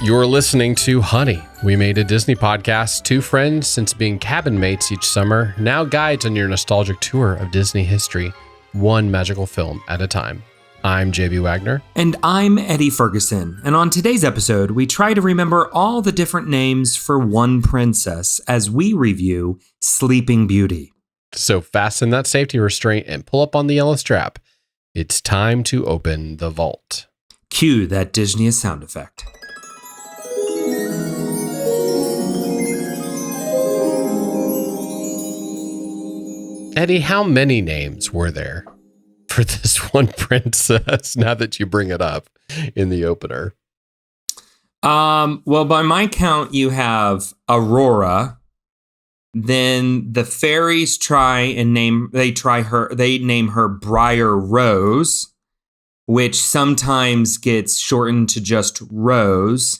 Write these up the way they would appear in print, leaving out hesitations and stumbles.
You're listening to Honey. We made a Disney podcast, two friends since being cabin mates each summer, now guides on your nostalgic tour of Disney history, one magical film at a time. I'm JB Waggoner. And I'm Eddie Ferguson. And on today's episode, we try to remember all the different names for one princess as we review Sleeping Beauty. So fasten that safety restraint and pull up on the yellow strap. It's time to open the vault. Cue that Disney sound effect. Eddie, how many names were there for this one princess now that you bring it up in the opener? Well, by my count, you have Aurora. Then the fairies name her Briar Rose, which sometimes gets shortened to just Rose.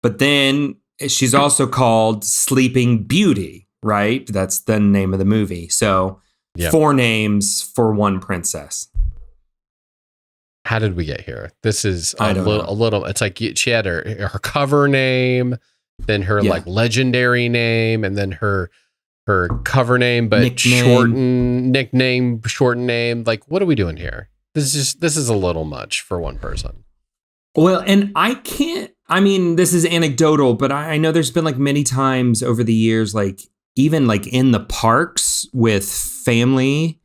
But then she's also called Sleeping Beauty. Right? That's the name of the movie. So yep. 4 names for one princess. How did we get here? This is a little, it's like she had her cover name, then her like legendary name, and then her cover name, but shortened name. Like, what are we doing here? This is a little much for one person. Well, and this is anecdotal, but I know there's been like many times over the years, like, even like in the parks with family,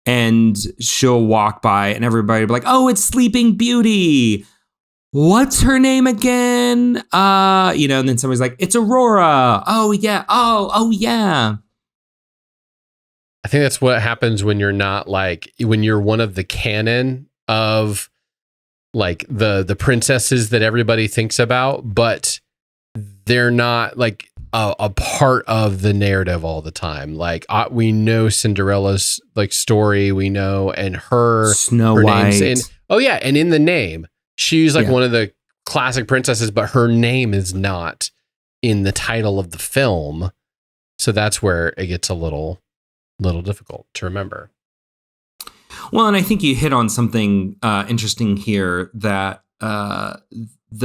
and she'll walk by and everybody will be like, oh, it's Sleeping Beauty. What's her name again? And then somebody's like, it's Aurora. Oh yeah. Oh yeah. I think that's what happens when you're not when you're one of the canon of like the princesses that everybody thinks about, but they're not like a part of the narrative all the time. Like we know Cinderella's like story, we know, and her White. And in the name, she's like one of the classic princesses, but her name is not in the title of the film. So that's where it gets a little difficult to remember. Well, and I think you hit on something interesting here, that the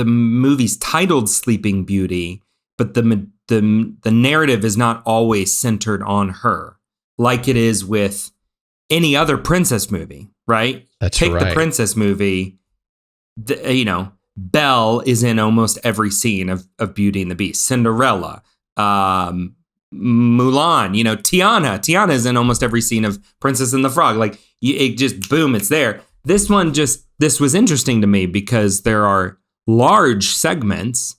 movie's titled Sleeping Beauty, but the narrative is not always centered on her, like it is with any other princess movie, right? Take the princess movie. Belle is in almost every scene of Beauty and the Beast. Cinderella, Mulan, Tiana is in almost every scene of Princess and the Frog. Like it just boom, it's there. This was interesting to me because there are large segments.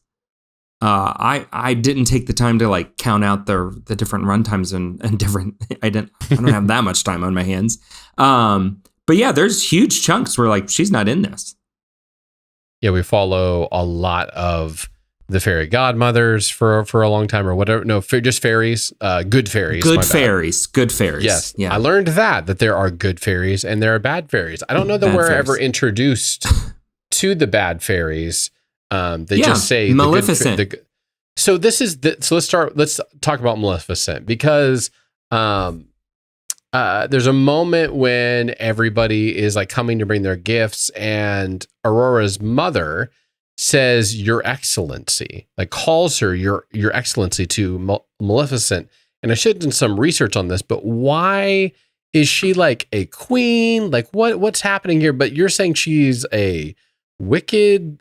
I didn't take the time to like count out the different runtimes and different. I don't have that much time on my hands. But yeah, there's huge chunks where like she's not in this. Yeah, we follow a lot of the fairy godmothers for a long time or whatever. No, just fairies. Good fairies. Good fairies. Yes. Yeah. I learned that there are good fairies and there are bad fairies. I don't know that we're ever introduced to the bad fairies. They just say Maleficent. So let's talk about Maleficent, because there's a moment when everybody is like coming to bring their gifts, and Aurora's mother says "Your Excellency," like calls her your Excellency to Maleficent. And I should have done some research on this, but why is she like a queen? Like what's happening here? But you're saying she's a wicked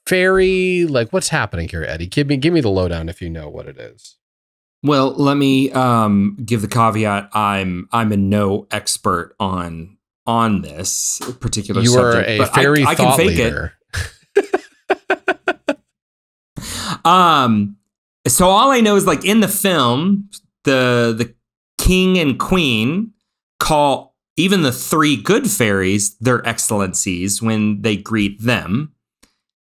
fairy. Like what's happening here, Eddie? Give me the lowdown if you know what it is. Well, let me give the caveat. I'm no expert on this particular subject. You are a fairy thought I can fake leader. So all I know is like in the film, the king and queen call even the 3 good fairies their excellencies when they greet them.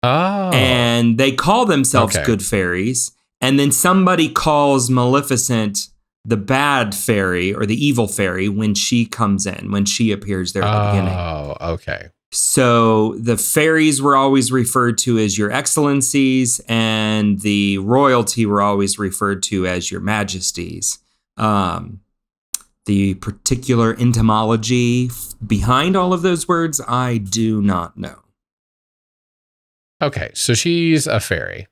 Oh. And they call themselves good fairies. And then somebody calls Maleficent the bad fairy or the evil fairy when she comes in, when she appears there at the beginning. Oh, okay. So the fairies were always referred to as your excellencies, and the royalty were always referred to as your majesties. The particular etymology behind all of those words, I do not know. Okay, so she's a fairy.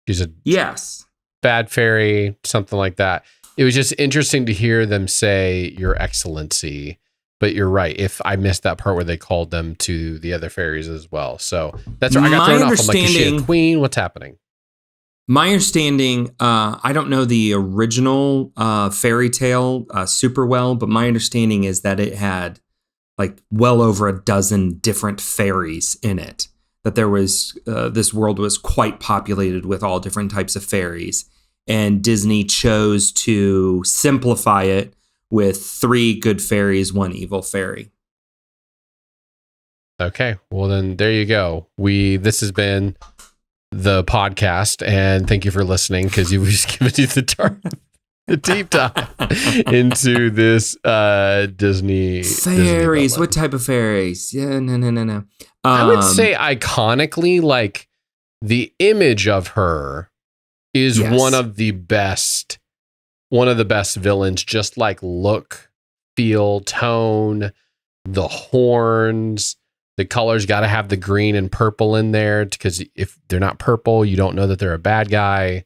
She's a Yes. bad fairy, something like that. It was just interesting to hear them say Your Excellency, but you're right. If I missed that part where they called them to the other fairies as well. So that's where I got thrown off. I'm like, is she a queen? What's happening? My understanding, I don't know the original fairy tale super well, but my understanding is that it had like well over a dozen different fairies in it. That there was, this world was quite populated with all different types of fairies. And Disney chose to simplify it with 3 good fairies, 1 evil fairy. Okay, well then there you go. This has been the podcast, and thank you for listening, because we've just given you the deep dive into this Disney fairies. Disney what type of fairies? Yeah, no. I would say iconically, like the image of her is one of the best villains. Just like look, feel, tone, the horns. The colors got to have the green and purple in there, because if they're not purple, you don't know that they're a bad guy.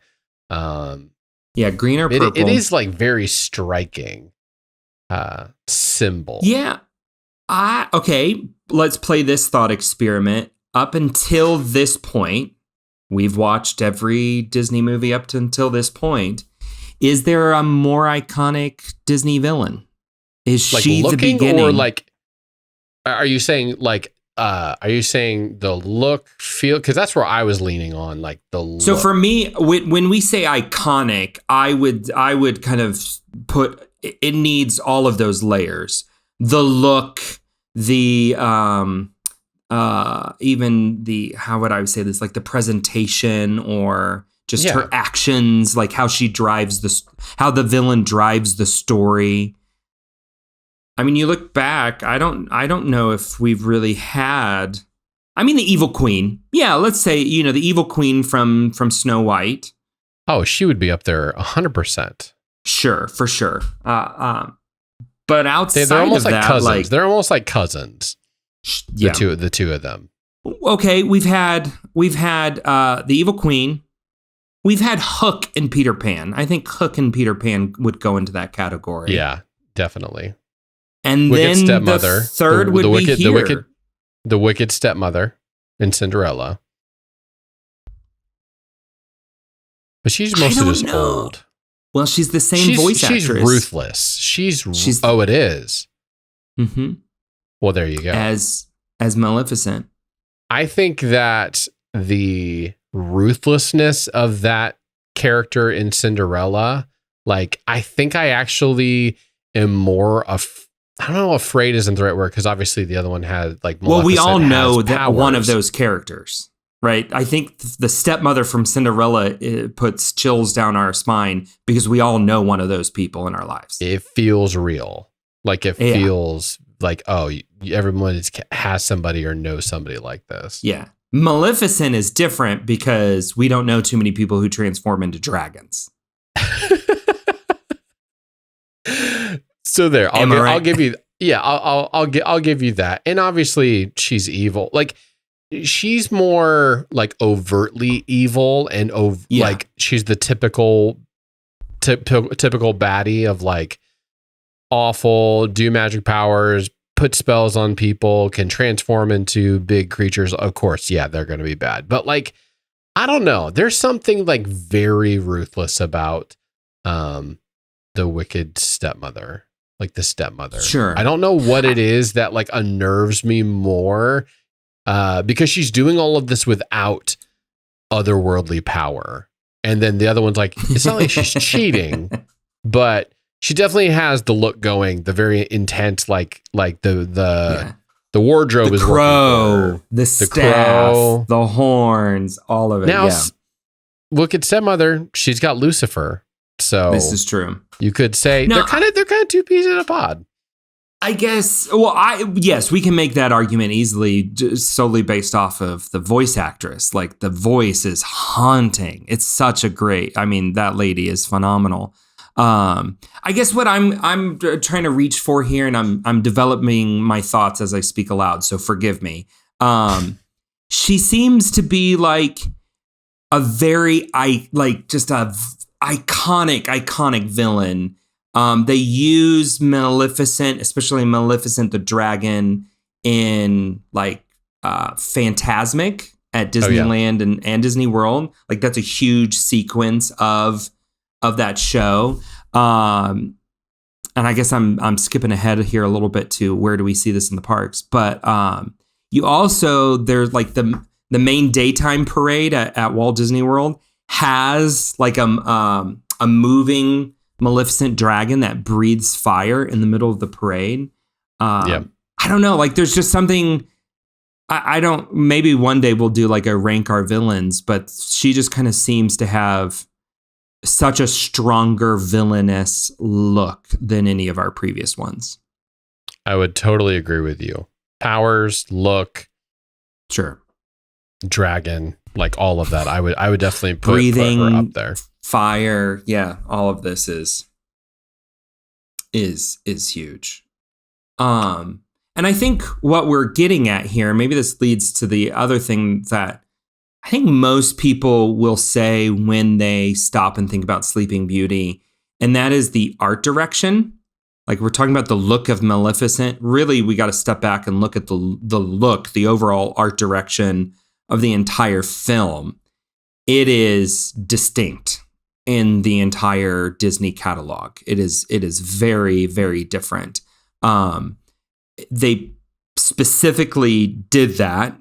Green or purple. It is like very striking symbol. Yeah. Okay, let's play this thought experiment. Up until this point, we've watched every Disney movie up until this point. Is there a more iconic Disney villain? Is like she the beginning? Or like, are you saying like, are you saying the look, feel? Because that's where I was leaning on, like the look. So for me, when we say iconic, I would kind of put, it needs all of those layers. The look, the even the, how would I say this, like the presentation, or just her actions, like how she drives how the villain drives the story. I mean, you look back, I don't know if we've really had, I mean, the evil queen. Yeah, let's say, the evil queen from Snow White. Oh, she would be up there 100%. Sure, for sure. But outside they're almost of like that, cousins. They're almost like cousins. Yeah. The two of them. Okay, we've had the evil queen. We've had Hook and Peter Pan. I think Hook and Peter Pan would go into that category. Yeah, definitely. And wicked then stepmother, the third would be here. The wicked stepmother in Cinderella. But she's mostly just old. Well, she's the same voice actress. She's ruthless. She's it is. Mm-hmm. Well, there you go. As Maleficent. I think that the ruthlessness of that character in Cinderella, like, I think I actually am more I don't know, afraid isn't the right word, because obviously the other one had like Maleficent. Well, we all know that powers. One of those characters, right? I think the stepmother from Cinderella puts chills down our spine, because we all know one of those people in our lives. It feels real. Like it feels like, oh, everyone has somebody or knows somebody like this. Yeah. Maleficent is different because we don't know too many people who transform into dragons. So there, I'll give you, I'll give you that. And obviously she's evil. Like, she's more like overtly evil, and like she's the typical baddie of like awful, do magic powers, put spells on people, can transform into big creatures. Of course, they're going to be bad. But like, I don't know. There's something like very ruthless about the wicked stepmother. Like the stepmother. Sure. I don't know what it is that like unnerves me more, because she's doing all of this without otherworldly power. And then the other one's like, it's not like she's cheating, but she definitely has the look going, the very intense, like the wardrobe is crow, the staff, the horns, all of it. Now, wicked stepmother, she's got Lucifer. So this is true. You could say they're kind of two peas in a pod. I guess. Well, yes, we can make that argument easily, just solely based off of the voice actress. Like, the voice is haunting. It's such a great. I mean, that lady is phenomenal. I guess what I'm trying to reach for here, and I'm developing my thoughts as I speak aloud. So forgive me. she seems to be like a very just a iconic villain. They use Maleficent, especially Maleficent the dragon, in like Phantasmic at Disneyland and Disney World. Like that's a huge sequence of that show. And I guess I'm skipping ahead here a little bit to where do we see this in the parks, but you also, there's like the main daytime parade at Walt Disney World has like a moving Maleficent dragon that breathes fire in the middle of the parade. I don't know, like there's just something. I don't, maybe one day we'll do like a rank our villains, but she just kind of seems to have such a stronger villainous look than any of our previous ones. I would totally agree with you. Powers, look, sure, dragon, like all of that. I would definitely put breathing, her up there. Fire, yeah, all of this is huge. And I think what we're getting at here, maybe this leads to the other thing that I think most people will say when they stop and think about Sleeping Beauty, and that is the art direction. Like we're talking about the look of Maleficent. Really, we got to step back and look at the look, the overall art direction of the entire film. It is distinct in the entire Disney catalog. It is very, very different. They specifically did that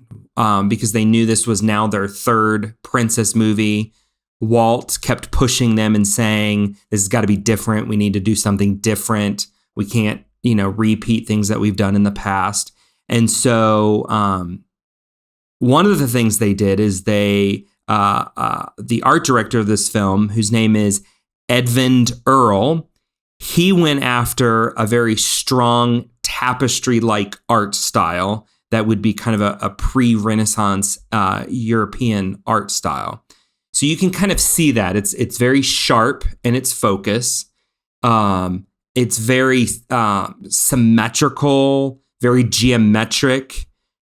because they knew this was now their third princess movie. Walt kept pushing them and saying, this has got to be different. We need to do something different. We can't, repeat things that we've done in the past. And so one of the things they did is the art director of this film, whose name is Edmund Earl, he went after a very strong tapestry-like art style that would be kind of a pre-Renaissance European art style. So you can kind of see that it's very sharp in its focus. It's very symmetrical, very geometric,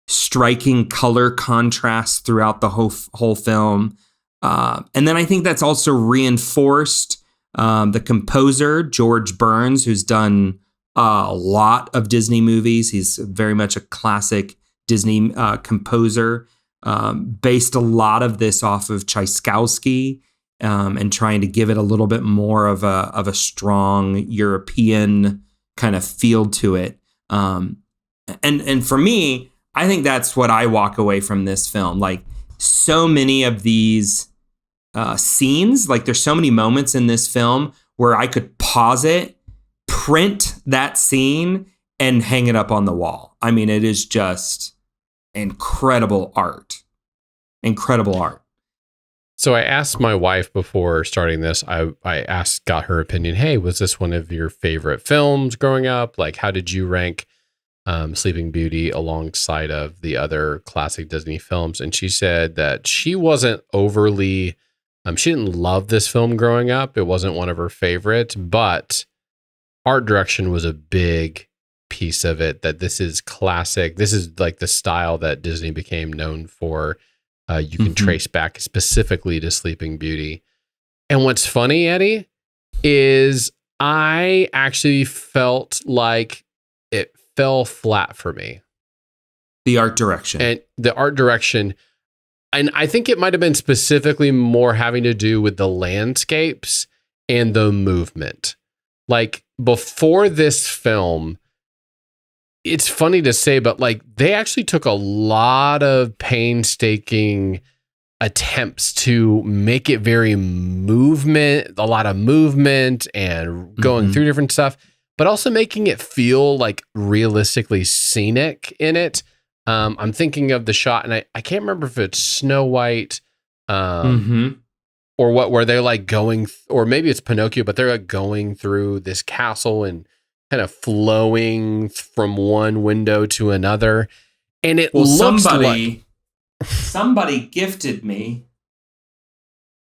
striking color contrast throughout the whole film. And then I think that's also reinforced. The composer, George Burns, who's done a lot of Disney movies. He's very much a classic Disney composer. Based a lot of this off of Tchaikovsky and trying to give it a little bit more of a strong European kind of feel to it. And for me, I think that's what I walk away from this film. Like so many of these scenes, like there's so many moments in this film where I could pause it, print that scene, and hang it up on the wall. I mean, it is just incredible art. Incredible art. So I asked my wife before starting this, got her opinion. Hey, was this one of your favorite films growing up? Like, how did you rank Sleeping Beauty alongside of the other classic Disney films? And she said that she wasn't overly, she didn't love this film growing up. It wasn't one of her favorites, but art direction was a big piece of it, that this is classic. This is like the style that Disney became known for. You can trace back specifically to Sleeping Beauty. And what's funny, Eddie, is I actually felt like it fell flat for me. The art direction. And the art direction. And I think it might have been specifically more having to do with the landscapes and the movement. Like before this film, it's funny to say, but like they actually took a lot of painstaking attempts to make it very a lot of movement and going through different stuff, but also making it feel like realistically scenic in it. I'm thinking of the shot, and I can't remember if it's Snow White or what, where they're like going, or maybe it's Pinocchio, but they're like going through this castle and kind of flowing from one window to another. And it looks like somebody gifted me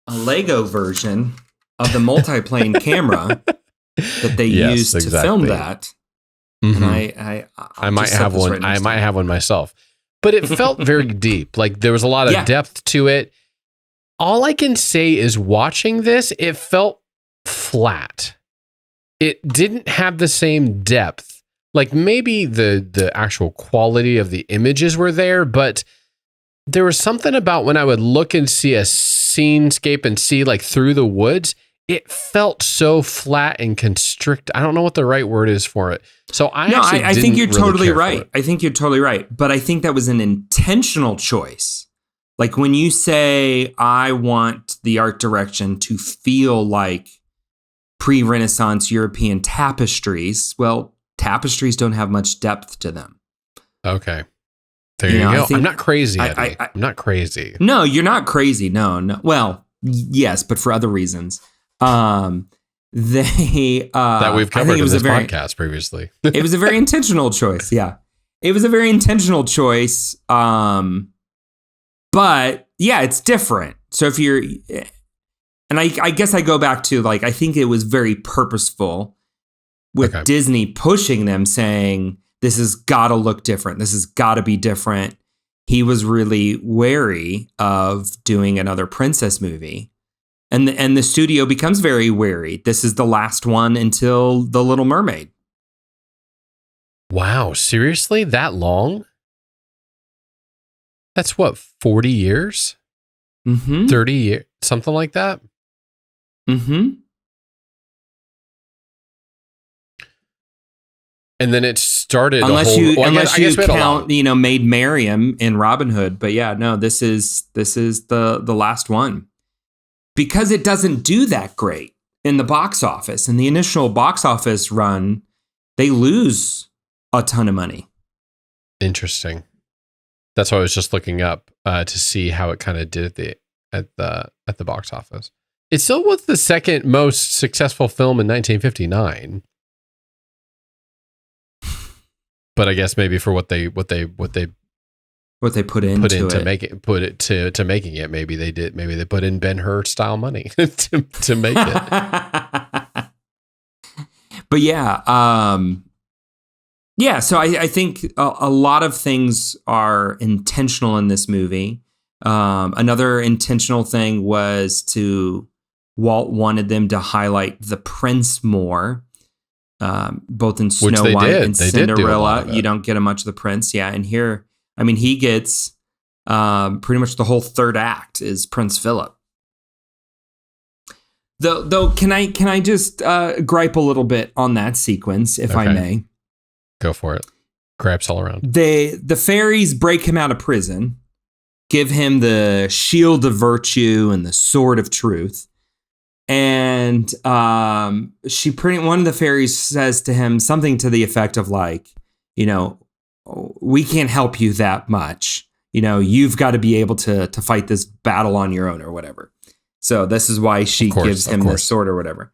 a Lego version of the multi-plane camera that they used to film that. And I might have one. I might have one myself. but it felt very deep. Like there was a lot of depth to it. All I can say is watching this, it felt flat. It didn't have the same depth. Like maybe the actual quality of the images were there, but there was something about when I would look and see a scenescape and see like through the woods, it felt so flat and constrict. I don't know what the right word is for it. So I think you're really totally right. I think you're totally right. But I think that was an intentional choice. Like when you say, I want the art direction to feel like pre-Renaissance European tapestries, well, tapestries don't have much depth to them. Okay. There you go. I'm not crazy, Eddie. I'm not crazy. No, you're not crazy. No. Well, yes, but for other reasons. That we've covered in this podcast previously. It was a very intentional choice. Yeah. It was a very intentional choice. But yeah, it's different. So if you're, and I guess I go back to like, I think it was very purposeful with Disney pushing them saying, this has got to look different. This has got to be different. He was really wary of doing another princess movie. And the studio becomes very wary. This is the last one until The Little Mermaid. Wow, seriously? That long? That's what, 40 years? 30 years? Something like that? And then it started. Unless you count, Maid Marian in Robin Hood. But yeah, no, this is the last one. Because it doesn't do that great in the box office. In the initial box office run, they lose a ton of money. Interesting. That's why I was just looking up to see how it kind of did at the box office. It still was the second most successful film in 1959. But I guess maybe for what they put into making it, maybe they put in Ben-Hur style money to make it. But yeah, so I think a lot of things are intentional in this movie. Another intentional thing was Walt wanted them to highlight the prince more. Both in Snow White and Cinderella, you don't get much of the prince. Yeah, and here, I mean, he gets pretty much the whole third act is Prince Philip. Though, can I just gripe a little bit on that sequence, if I may? Go for it. Gripes all around. The fairies break him out of prison, give him the shield of virtue and the sword of truth. And one of the fairies says to him something to the effect of like, we can't help you that much. You've got to be able to fight this battle on your own or whatever. So this is why she gives him this sword or whatever.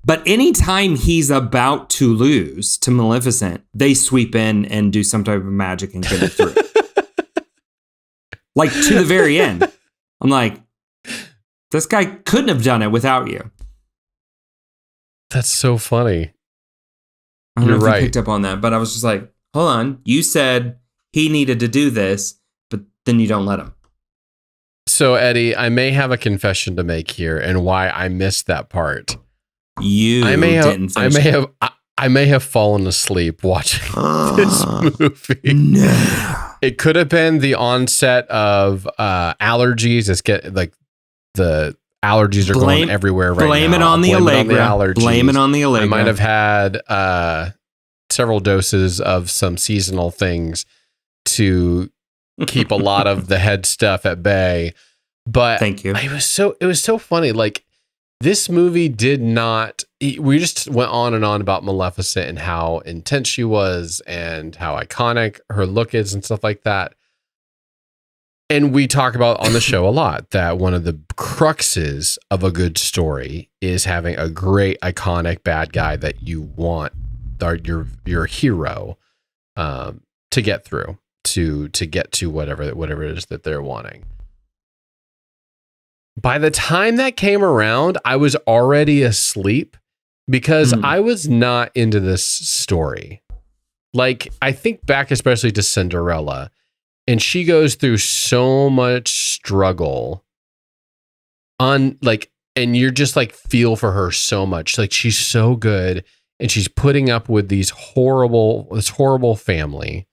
But anytime he's about to lose to Maleficent, they sweep in and do some type of magic and get it through. Like to the very end. I'm like, this guy couldn't have done it without you. That's so funny. I don't know if you picked up on that, but I was just like, hold on. You said he needed to do this, but then you don't let him. So, Eddie, I may have a confession to make here and why I missed that part. I may have fallen asleep watching this movie. No. It could have been the onset of allergies. It's the allergies are going everywhere right now. Blame it on the Allegra. Blame it on the Allegra. I might have had several doses of some seasonal things to keep a lot of the head stuff at bay. But thank you. It was so funny. Like this movie did not. We just went on and on about Maleficent and how intense she was and how iconic her look is and stuff like that. And we talk about on the show a lot that one of the cruxes of a good story is having a great iconic bad guy that you want your hero to get through to get to whatever it is that they're wanting. By the time that came around, I was already asleep because I was not into this story. Like I think back especially to Cinderella. and she goes through so much struggle and you're just like feel for her so much. Like she's so good and she's putting up with this horrible family.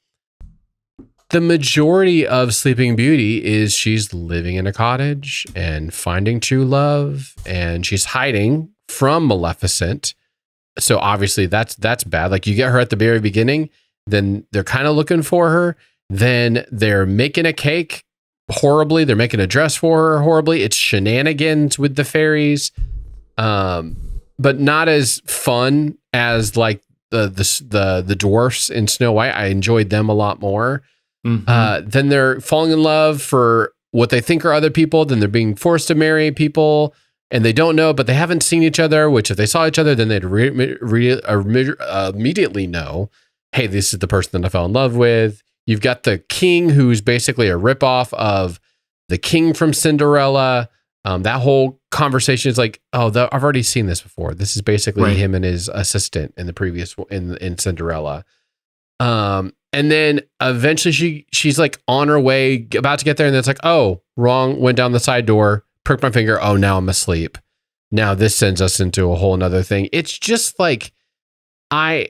The majority of Sleeping Beauty is she's living in a cottage and finding true love, and she's hiding from Maleficent. So obviously that's bad. Like you get her at the very beginning, then they're kind of looking for her. Then they're making a cake horribly. They're making a dress for her horribly. It's shenanigans with the fairies, but not as fun as like the dwarfs in Snow White. I enjoyed them a lot more. Mm-hmm. Then they're falling in love for what they think are other people. Then they're being forced to marry people, and they don't know, but they haven't seen each other. Which if they saw each other, then they'd immediately know, hey, this is the person that I fell in love with. You've got the king, who's basically a ripoff of the king from Cinderella. That whole conversation is like, I've already seen this before. This is basically him and his assistant in the previous in Cinderella. And then eventually she's like on her way, about to get there, and then it's like, oh, wrong, went down the side door, pricked my finger. Oh, now I'm asleep. Now this sends us into a whole nother thing. It's just like, I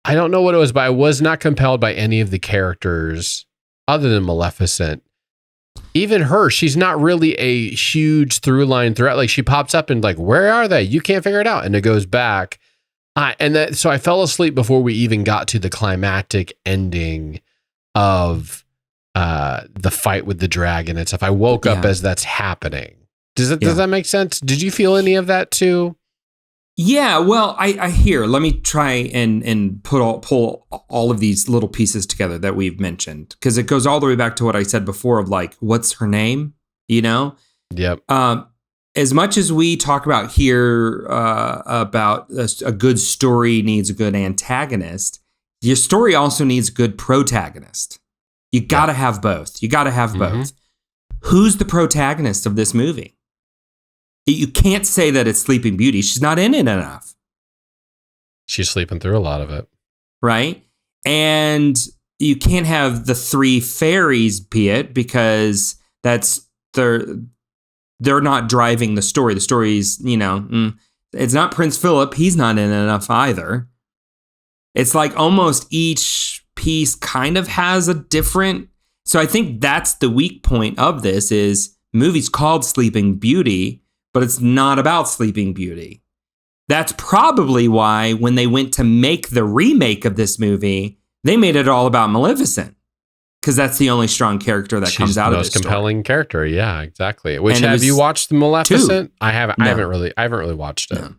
don't know what it was, but I was not compelled by any of the characters other than Maleficent. Even her, she's not really a huge through line threat. Like she pops up and like, where are they? You can't figure it out. And it goes back. So I fell asleep before we even got to the climactic ending of the fight with the dragon and stuff. I woke up as that's happening. Does that make sense? Did you feel any of that too? Yeah, well, I hear. Let me try and pull all of these little pieces together that we've mentioned, because it goes all the way back to what I said before of like, what's her name? You know? Yep. As much as we talk about here about a good story needs a good antagonist, your story also needs a good protagonist. You got to have both. You got to have both. Who's the protagonist of this movie? You can't say that it's Sleeping Beauty. She's not in it enough. She's sleeping through a lot of it. Right? And you can't have the three fairies be it, because they're not driving the story. The story's, it's not Prince Philip. He's not in enough either. It's like almost each piece kind of has a different. So I think that's the weak point of this is movie's called Sleeping Beauty, but it's not about Sleeping Beauty. That's probably why when they went to make the remake of this movie, they made it all about Maleficent. Because that's the only strong character that comes out of this. Most compelling character, yeah, exactly. Which have you watched Maleficent? Two. I haven't. No. I haven't really watched it.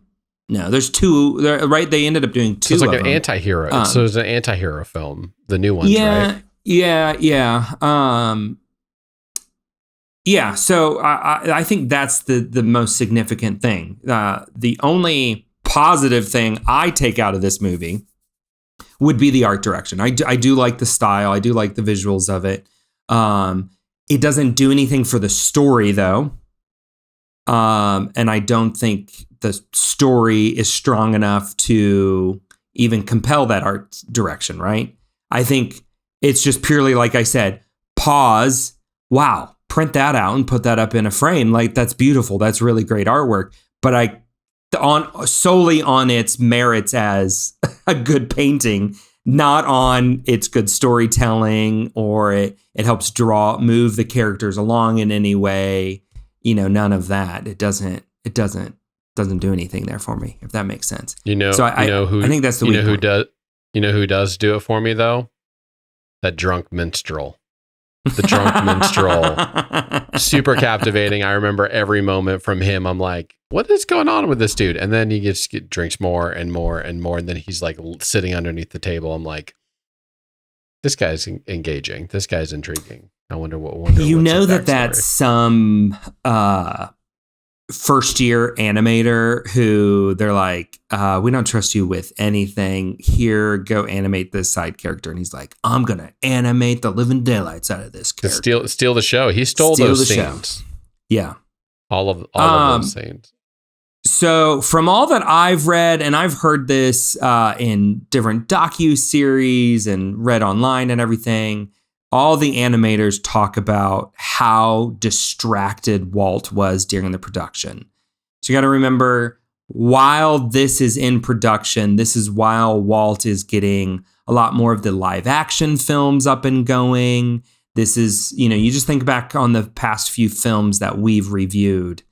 No, there's two. Right, they ended up doing two. So it's like an anti-hero. So it's an anti-hero film. The new ones, right? Yeah. Yeah. So I think that's the most significant thing. The only positive thing I take out of this movie would be the art direction. I do like the style. I do like the visuals of it. It doesn't do anything for the story, though. And I don't think the story is strong enough to even compel that art direction, right? I think it's just purely, like I said, pause. Wow, print that out and put that up in a frame. Like, that's beautiful. That's really great artwork. But solely on its merits as a good painting, not on its good storytelling, or it helps move the characters along in any way. None of that. It doesn't do anything there for me, if that makes sense. So I think that's the weak point. Who does do it for me though? That drunk minstrel. The drunk minstrel. Super captivating. I remember every moment from him. I'm like, what is going on with this dude? And then he drinks more and more and more. And then he's like sitting underneath the table. I'm like, this guy's engaging. This guy's intriguing. I wonder what. That's some first year animator who they're like, we don't trust you with anything. Here, go animate this side character. And he's like, I'm gonna animate the living daylights out of this character. Steal the show. He stole those scenes. Yeah, all of those scenes. So from all that I've read, and I've heard this in different docu-series and read online and everything, all the animators talk about how distracted Walt was during the production. So you got to remember, while this is in production, this is while Walt is getting a lot more of the live action films up and going. This is, you just think back on the past few films that we've reviewed.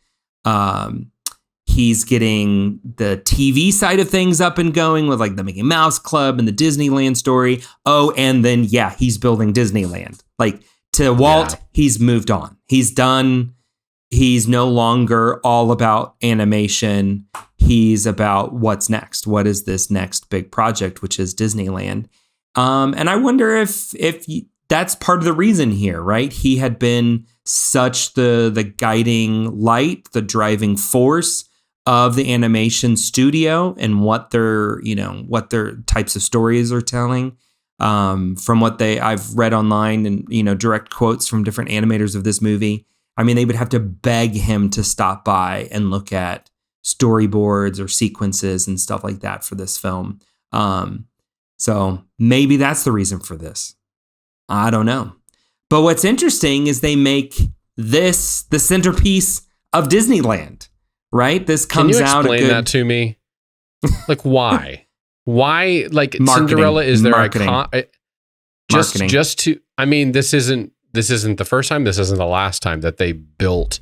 He's getting the TV side of things up and going with like the Mickey Mouse Club and the Disneyland story. Oh, and then, he's building Disneyland. Like to Walt, he's moved on. He's done. He's no longer all about animation. He's about what's next. What is this next big project, which is Disneyland? And I wonder if that's part of the reason here, right? He had been such the guiding light, the driving force of the animation studio and what their types of stories are telling. From what I've read online and, direct quotes from different animators of this movie. I mean, they would have to beg him to stop by and look at storyboards or sequences and stuff like that for this film. So maybe that's the reason for this. I don't know. But what's interesting is they make this the centerpiece of Disneyland. Right? This comes out. Can you explain that to me? Like, why? Why? Like, Cinderella is their icon. Just to. I mean, this isn't the first time. This isn't the last time that they built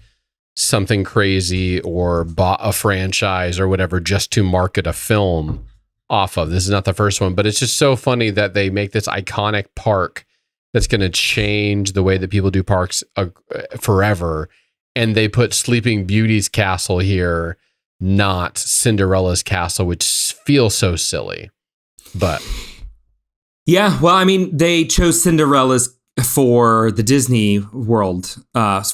something crazy or bought a franchise or whatever just to market a film off of. This is not the first one, but it's just so funny that they make this iconic park that's going to change the way that people do parks forever. And they put Sleeping Beauty's castle here, not Cinderella's castle, which feels so silly. But yeah, well, I mean, they chose Cinderella's for the Disney World,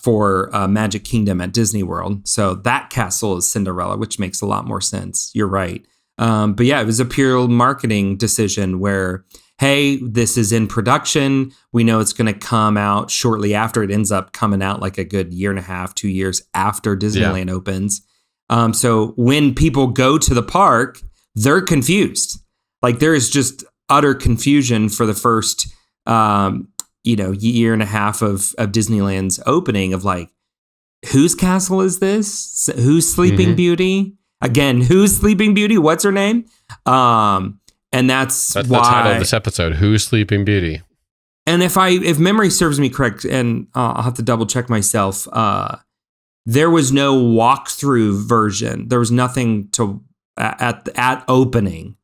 for Magic Kingdom at Disney World. So that castle is Cinderella, which makes a lot more sense. You're right. But yeah, it was a pure marketing decision where, hey, this is in production. We know it's going to come out shortly after. It ends up coming out like a good 1.5, 2 years after Disneyland opens. So when people go to the park, they're confused. Like there is just utter confusion for the first, 1.5 of Disneyland's opening of like, whose castle is this? Who's Sleeping Beauty? Again, who's Sleeping Beauty? What's her name? And that's why the title of this episode, Who's Sleeping Beauty? And if memory serves me correct, and I'll have to double check myself, there was no walkthrough version. There was nothing at opening.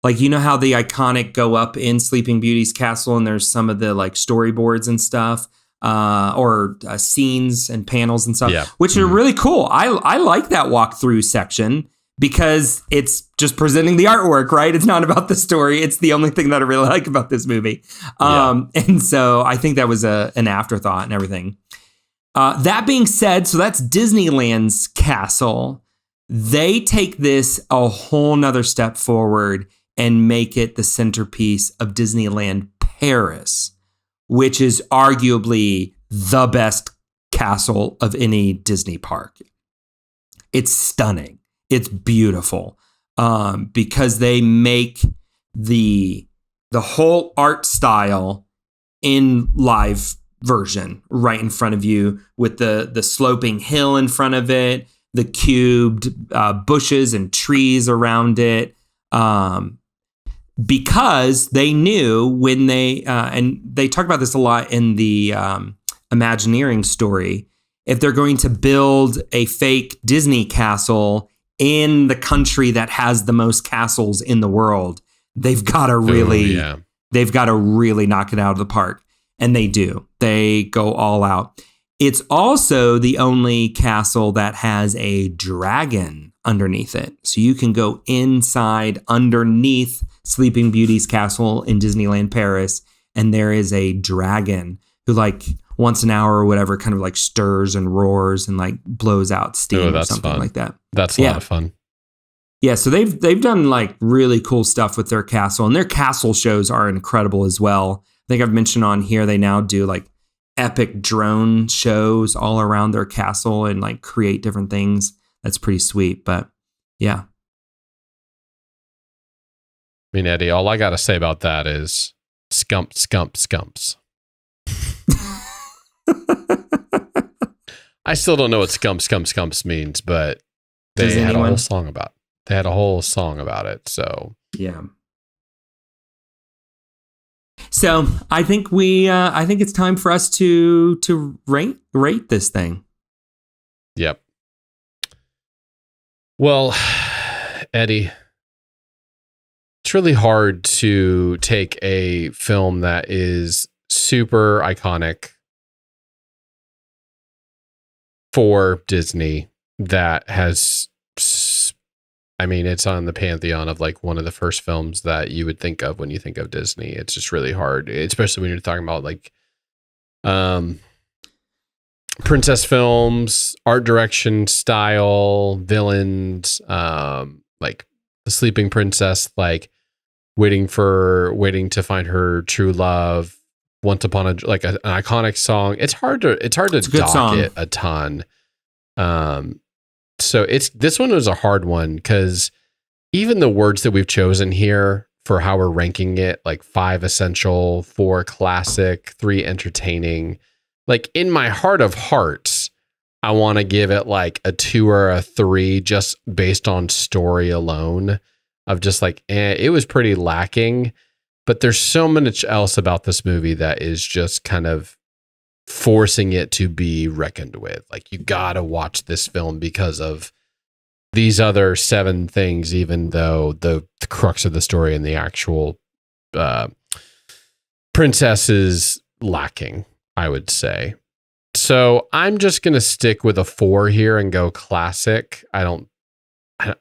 Like, you know how the iconic go up in Sleeping Beauty's castle and there's some of the like storyboards and stuff, or scenes and panels and stuff, which are really cool. I like that walkthrough section, because it's just presenting the artwork, right? It's not about the story. It's the only thing that I really like about this movie. And so I think that was an afterthought and everything. That being said, so that's Disneyland's castle. They take this a whole nother step forward and make it the centerpiece of Disneyland Paris, which is arguably the best castle of any Disney park. It's stunning. It's beautiful, because they make the whole art style in live version right in front of you, with the sloping hill in front of it, the cubed bushes and trees around it, because they knew when and they talk about this a lot in the Imagineering story, if they're going to build a fake Disney castle in the country that has the most castles in the world, they've got to really knock it out of the park. And they do. They go all out. It's also the only castle that has a dragon underneath it. So you can go inside underneath Sleeping Beauty's castle in Disneyland Paris, and there is a dragon who, like, once an hour or whatever, kind of like stirs and roars and like blows out steam or something like that. That's a lot of fun. Yeah, so they've done like really cool stuff with their castle, and their castle shows are incredible as well. I think I've mentioned on here they now do like epic drone shows all around their castle and like create different things that's pretty sweet. But yeah. I mean, Eddie, all I got to say about that is scumps. I still don't know what scumps means, but they had a whole song about it. They had a whole song about it. So yeah. So I think I think it's time for us to rate this thing. Yep. Well, Eddie, it's really hard to take a film that is super iconic for Disney that has, I mean, it's on the pantheon of like one of the first films that you would think of when you think of Disney. It's just really hard, especially when you're talking about like princess films, art direction, style, villains, like The Sleeping Princess, like waiting to find her true love, Once Upon an iconic song. It's hard to dock it a ton. So this one was a hard one because even the words that we've chosen here for how we're ranking it, like 5 essential, 4 classic, 3 entertaining, like in my heart of hearts, I want to give it like a 2 or a 3 just based on story alone of just like, it was pretty lacking, but there's so much else about this movie that is just kind of forcing it to be reckoned with. Like, you gotta watch this film because of these other 7 things, even though the crux of the story and the actual princess is lacking, I would say. So I'm just gonna stick with a 4 here and go classic.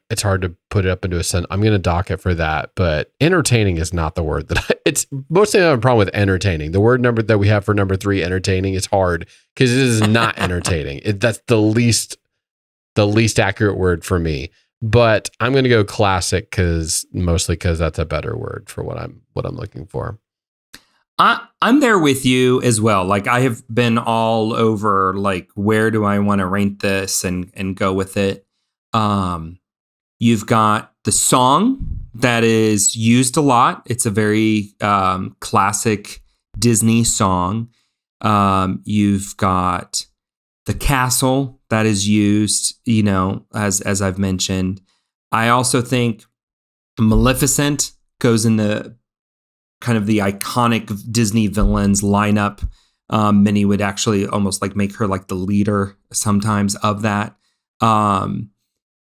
It's hard to put it up into a sentence. I'm going to dock it for that, but entertaining is not the word it's mostly I have a problem with entertaining. The word number that we have for number 3, entertaining, is hard because it is not entertaining. That's the least accurate word for me, but I'm going to go classic mostly because that's a better word for what I'm looking for. I'm there with you as well. Like, I have been all over, like, where do I want to rank this and go with it. You've got the song that is used a lot. It's a very classic Disney song. You've got the castle that is used, as I've mentioned. I also think Maleficent goes in the kind of the iconic Disney villains lineup. Many would actually almost like make her like the leader sometimes of that.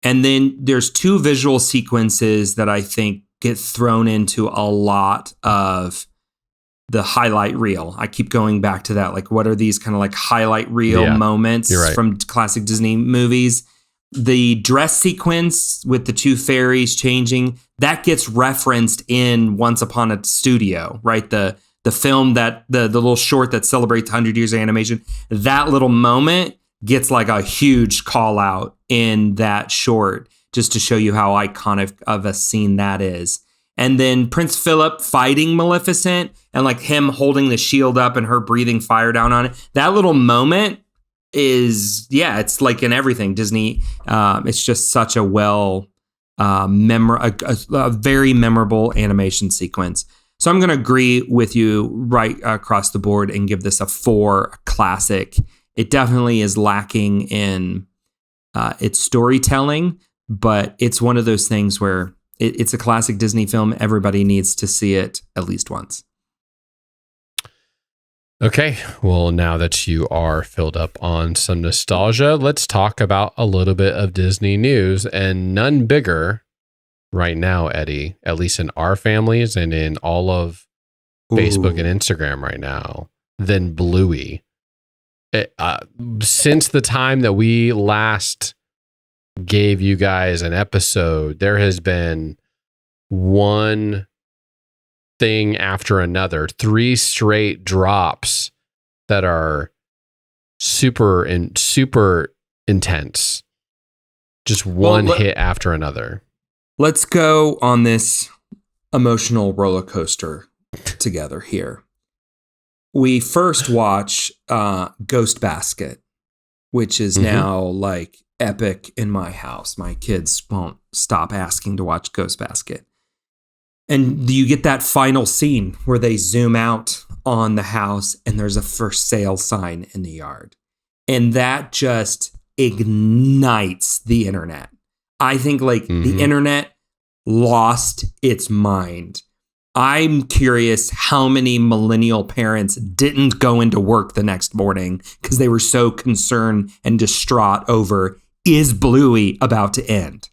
And then there's 2 visual sequences that I think get thrown into a lot of the highlight reel. I keep going back to that. Like, what are these kind of like highlight reel moments from classic Disney movies? The dress sequence with the 2 fairies changing, that gets referenced in Once Upon a Studio, right? The film that the little short that celebrates 100 years of animation, that little moment gets like a huge call out in that short, just to show you how iconic of a scene that is. And then Prince Philip fighting Maleficent and like him holding the shield up and her breathing fire down on it. That little moment is, it's like in everything Disney. It's just such a a very memorable animation sequence. So I'm going to agree with you right across the board and give this a 4 classic. It definitely is lacking in its storytelling, but it's one of those things where it's a classic Disney film. Everybody needs to see it at least once. Okay, well, now that you are filled up on some nostalgia, let's talk about a little bit of Disney news, and none bigger right now, Eddie, at least in our families and in all of Facebook and Instagram right now, than Bluey. Since the time that we last gave you guys an episode, there has been one thing after another, 3 straight drops that are super intense. Just one hit after another. Let's go on this emotional roller coaster together here. We first watch Ghost Basket, which is now like epic in my house. My kids won't stop asking to watch Ghost Basket. And you get that final scene where they zoom out on the house and there's a for sale sign in the yard. And that just ignites the internet. I think the internet lost its mind. I'm curious how many millennial parents didn't go into work the next morning because they were so concerned and distraught over, is Bluey about to end?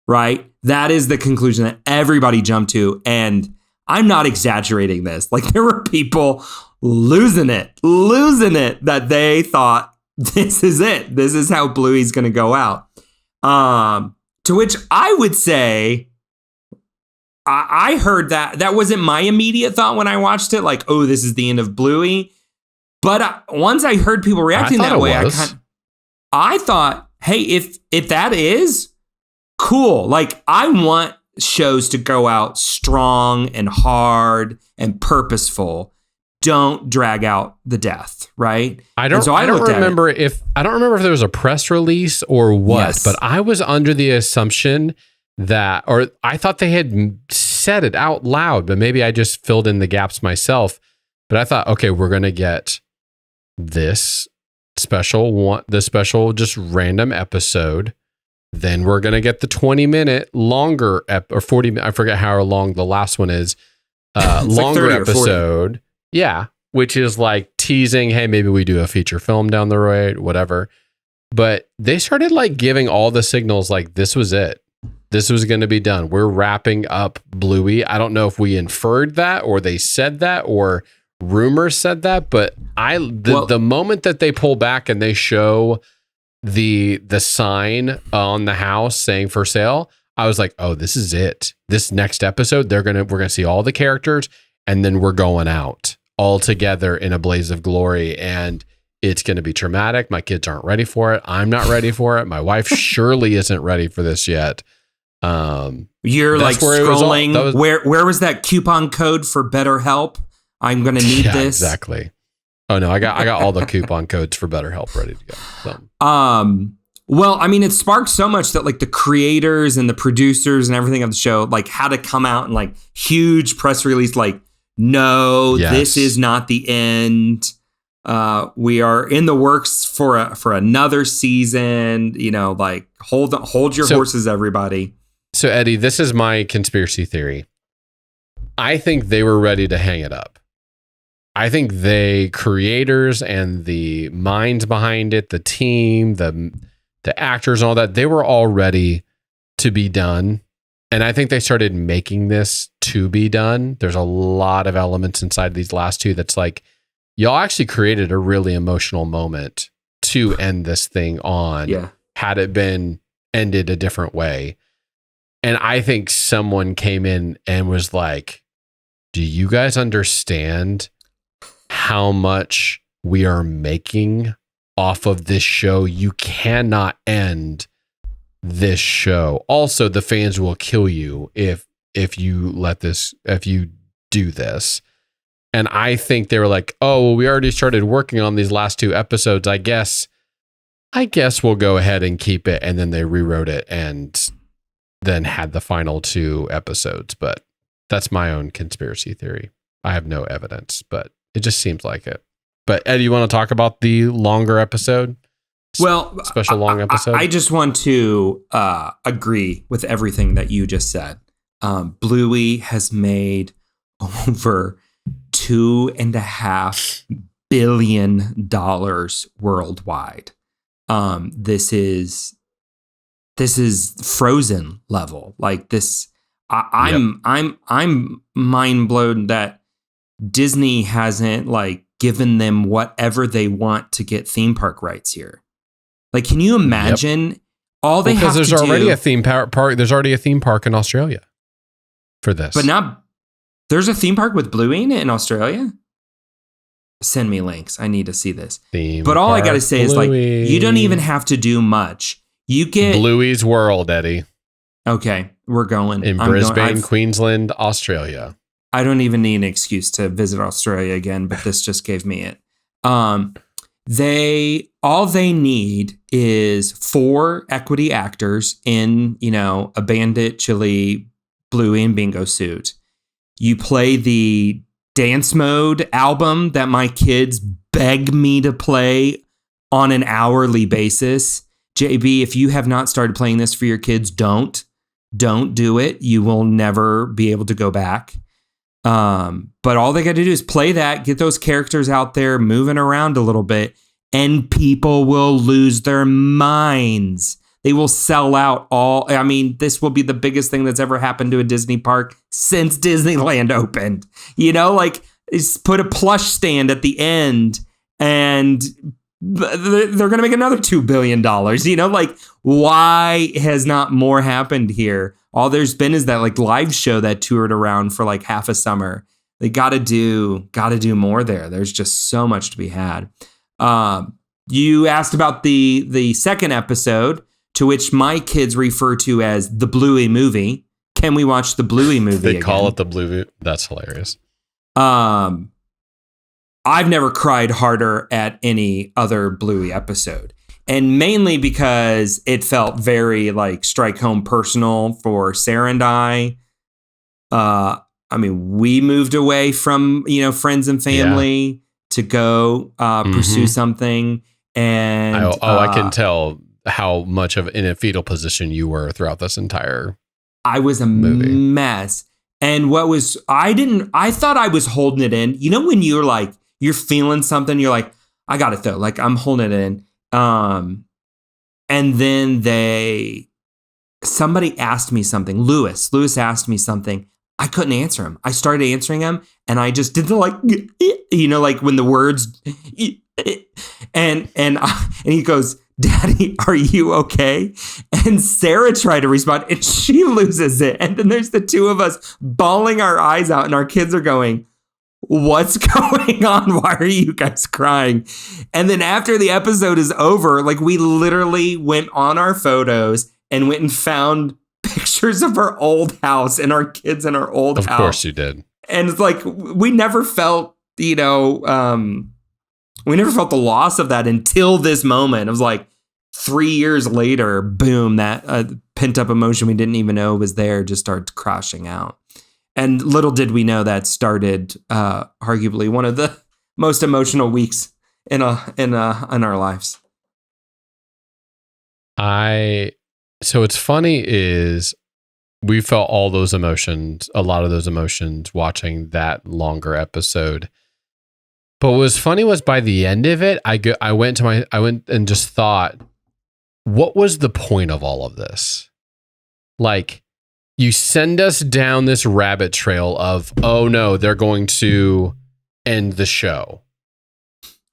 Right? That is the conclusion that everybody jumped to. And I'm not exaggerating this. Like, there were people losing it that they thought, this is it. This is how Bluey's going to go out. To which I would say, I heard that wasn't my immediate thought when I watched it. Like, oh, this is the end of Bluey. But once I heard people reacting that way, I thought, hey, if that is cool, like, I want shows to go out strong and hard and purposeful. Don't drag out the death, right? I don't remember if there was a press release or what, yes. But I was under the assumption that, or I thought they had said it out loud, but maybe I just filled in the gaps myself. But I thought, okay, we're going to get this special just random episode. Then we're going to get the 20-minute longer or 40, I forget how long the last one is, longer like episode. Yeah, which is like teasing, hey, maybe we do a feature film down the road, whatever. But they started like giving all the signals like this was it. This was going to be done. We're wrapping up Bluey. I don't know if we inferred that or they said that or rumors said that, but the moment that they pull back and they show the sign on the house saying for sale, I was like, oh, this is it. This next episode, we're gonna see all the characters, and then we're going out all together in a blaze of glory, and it's going to be traumatic. My kids aren't ready for it. I'm not ready for it. My wife surely isn't ready for this yet. You're like scrolling. Where was that coupon code for BetterHelp? I'm going to need this. Exactly. Oh no, I got all the coupon codes for BetterHelp ready to go. So. Well, I mean, it sparked so much that like the creators and the producers and everything of the show like had to come out and like huge press release, like, no, yes. This is not the end. We are in the works for another season. You know, like hold your horses, everybody. So Eddie, this is my conspiracy theory. I think they were ready to hang it up. I think they creators and the minds behind it, the team, the actors and all that, they were all ready to be done. And I think they started making this to be done. There's a lot of elements inside these last two that's like, y'all actually created a really emotional moment to end this thing on. Yeah. Had it been ended a different way. And I think someone came in and was like, do you guys understand how much we are making off of this show? You cannot end this show. Also, the fans will kill you if you do this. And I think they were like, oh, well, we already started working on these last two episodes. I guess we'll go ahead and keep it. And then they rewrote it and then had the final two episodes. But that's my own conspiracy theory. I have no evidence, but it just seems like it. But Ed, you want to talk about the longer episode? Well, special long episode. I just want to agree with everything that you just said. Bluey has made over $2.5 billion worldwide. This is Frozen level. Like this, I'm mind blown that Disney hasn't like given them whatever they want to get theme park rights here. Like, can you imagine all they have to do? Because there's already a theme park. There's already a theme park in Australia for this. But now there's a theme park with Bluey in Australia. Send me links. I need to see this. But all I got to say is like, you don't even have to do much. You get Bluey's World, Eddie. Okay, we're going. In Brisbane, Queensland, Australia. I don't even need an excuse to visit Australia again, but this just gave me it. all they need is 4 equity actors in, a Bandit, Chili, Bluey, and Bingo suit. You play the dance mode album that my kids beg me to play on an hourly basis. JB, if you have not started playing this for your kids, don't do it. You will never be able to go back. But all they got to do is play that, get those characters out there moving around a little bit, and people will lose their minds. They will sell out this will be the biggest thing that's ever happened to a Disney park since Disneyland opened. Just put a plush stand at the end and they're going to make another $2 billion. Why has not more happened here? All there's been is that live show that toured around for half a summer. They got to do more there. There's just so much to be had. You asked about the second episode, to which my kids refer to as the Bluey movie. Can we watch the Bluey movie They again? call it the Bluey. That's hilarious. I've never cried harder at any other Bluey episode. And mainly because it felt very strike home personal for Sarah and I. We moved away from, friends and family to go pursue something. And I can tell how much in a fetal position you were throughout this entire I was a movie. Mess. And I thought I was holding it in. When you're feeling something, you're like, I got it though. I'm holding it in. And then somebody asked me something. Lewis asked me something. I couldn't answer him. I started answering him and I just did the when the words, and he goes, Daddy, are you okay? And Sarah tried to respond and she loses it. And then there's the two of us bawling our eyes out and our kids are going, what's going on? Why are you guys crying? And then after the episode is over, we literally went on our photos and went and found pictures of our old house and our kids in our old house. Of course you did. And it's we never felt, we never felt the loss of that until this moment. It was 3 years later, boom, that pent up emotion we didn't even know was there just started crashing out. And little did we know that started arguably one of the most emotional weeks in our lives. So what's funny is we felt all those emotions, a lot of those emotions watching that longer episode. But what was funny was by the end of it, I went and just thought, what was the point of all of this? You send us down this rabbit trail of, oh no, they're going to end the show.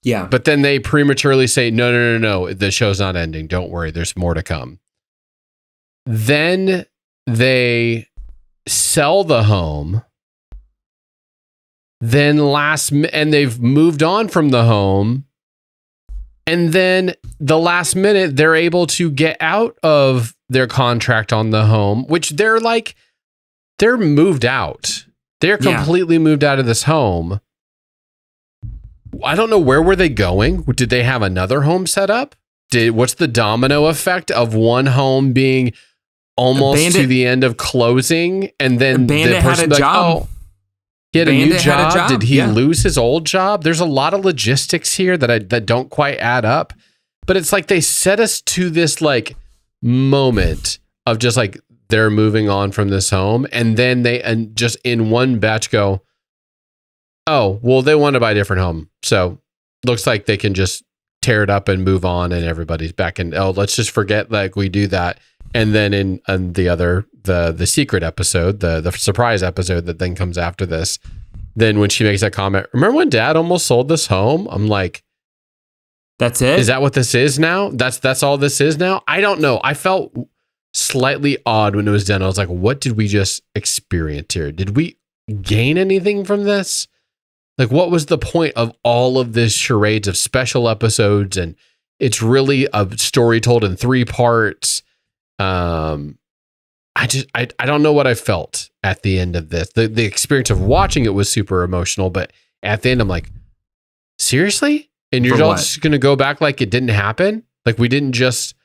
Yeah. But then they prematurely say, no, the show's not ending. Don't worry, there's more to come. Then they sell the home. Then and they've moved on from the home. And then the last minute, they're able to get out of their contract on the home, which they're moved out. They're completely moved out of this home. I don't know, where were they going? Did they have another home set up? What's the domino effect of one home being almost to the end of closing, and then the person had a job. He had a new job. Did he lose his old job? There's a lot of logistics here that don't quite add up. But it's they set us to this moment of just they're moving on from this home, and then they just in one batch go, oh, well, they want to buy a different home. So looks like they can just tear it up and move on, and everybody's back in. Oh, let's just forget we do that. And then in the other, the secret episode, the surprise episode that then comes after this, then when she makes that comment, remember when Dad almost sold this home? I'm like, that's it? Is that what this is now? That's all this is now? I don't know. I felt slightly odd when it was done. I was like, what did we just experience here? Did we gain anything from this? What was the point of all of this charades of special episodes? And it's really a story told in 3 parts. I don't know what I felt at the end of this. The experience of watching it was super emotional, but at the end I'm like, seriously? And you're For all what? just going to go back like it didn't happen? Like you didn't just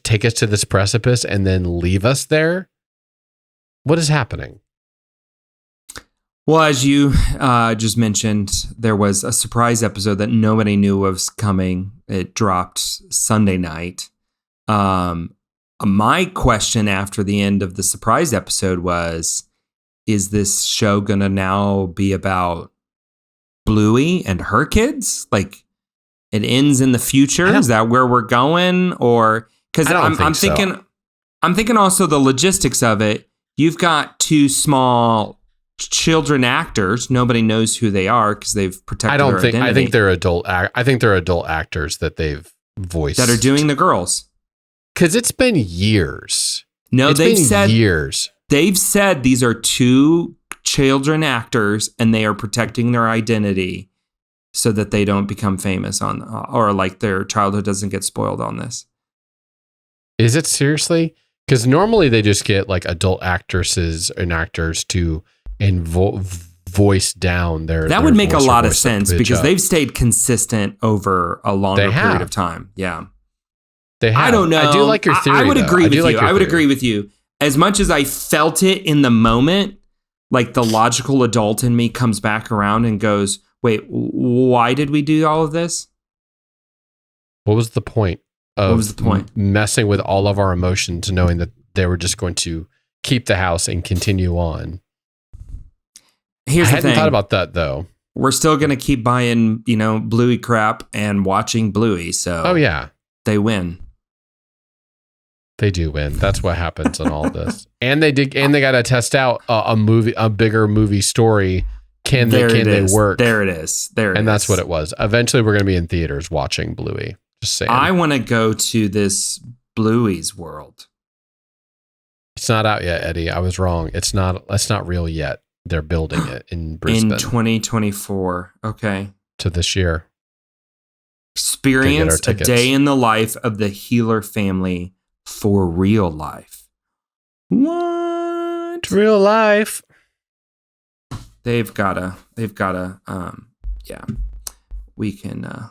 take us to this precipice and then leave us there? What is happening? Well, as you just mentioned, there was a surprise episode that nobody knew was coming. It dropped Sunday night. My question after the end of the surprise episode was, is this show going to now be about Bluey and her kids? Like, it ends in the future? Is that where we're going? Or because I'm thinking also the logistics of it. You've got two small children actors. Nobody knows who they are because they've protected their identity. I think they're adult. I think they're adult actors that they've voiced that are doing the girls. Because it's been years. No, they've said years. They've said these are two children actors and they are protecting their identity so that they don't become famous on, or like their childhood doesn't get spoiled on this. Is it seriously? Because normally they just get like adult actresses and actors to voice down their. That their would make a voice or lot of voice sense pitch because up. they've stayed consistent over a longer period of time. Yeah. They have. I don't know. I do like your theory. I would agree with you. I would theory. agree with you. As much as I felt it in the moment, like the logical adult in me comes back around and goes, wait, why did we do all of this? What was the point of What was the point? Messing with all of our emotions, knowing that they were just going to keep the house and continue on? Here's I the thing. hadn't thought about that though. We're still going to keep buying, Bluey crap and watching Bluey. So Oh yeah. They win. They do win. That's what happens in all this. And they got to test out a bigger movie story. Can they work? There it is. And that's what it was. Eventually we're going to be in theaters watching Bluey. Just saying. I want to go to this Bluey's world. It's not out yet, Eddie. I was wrong. It's not real yet. They're building it in Brisbane. In 2024. Okay. To this year. Experience a day in the life of the Healer family for real life. What? Real life. They've gotta, yeah. We can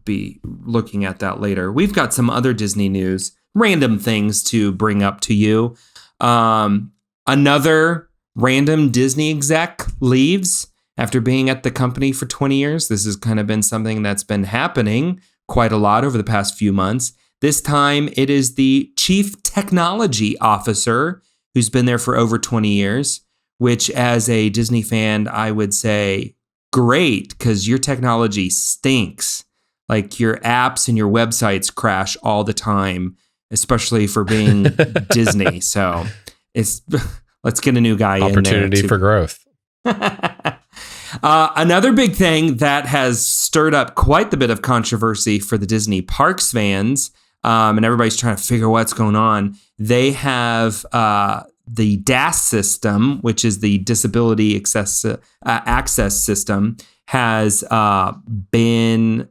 be looking at that later. We've got some other Disney news, random things to bring up to you. Another random Disney exec leaves after being at the company for 20 years. This has kind of been something that's been happening quite a lot over the past few months. This time it is the chief technology officer who's been there for over 20 years, which as a Disney fan, I would say great, because your technology stinks. Like your apps and your websites crash all the time, especially for being Disney. So let's get a new guy in there. Opportunity for growth. Another big thing that has stirred up quite the bit of controversy for the Disney Parks fans, and everybody's trying to figure what's going on. They have the DAS system, which is the Disability Access System, has been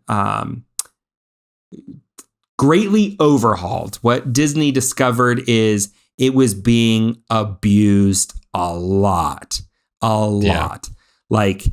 greatly overhauled. What Disney discovered is it was being abused a lot. Like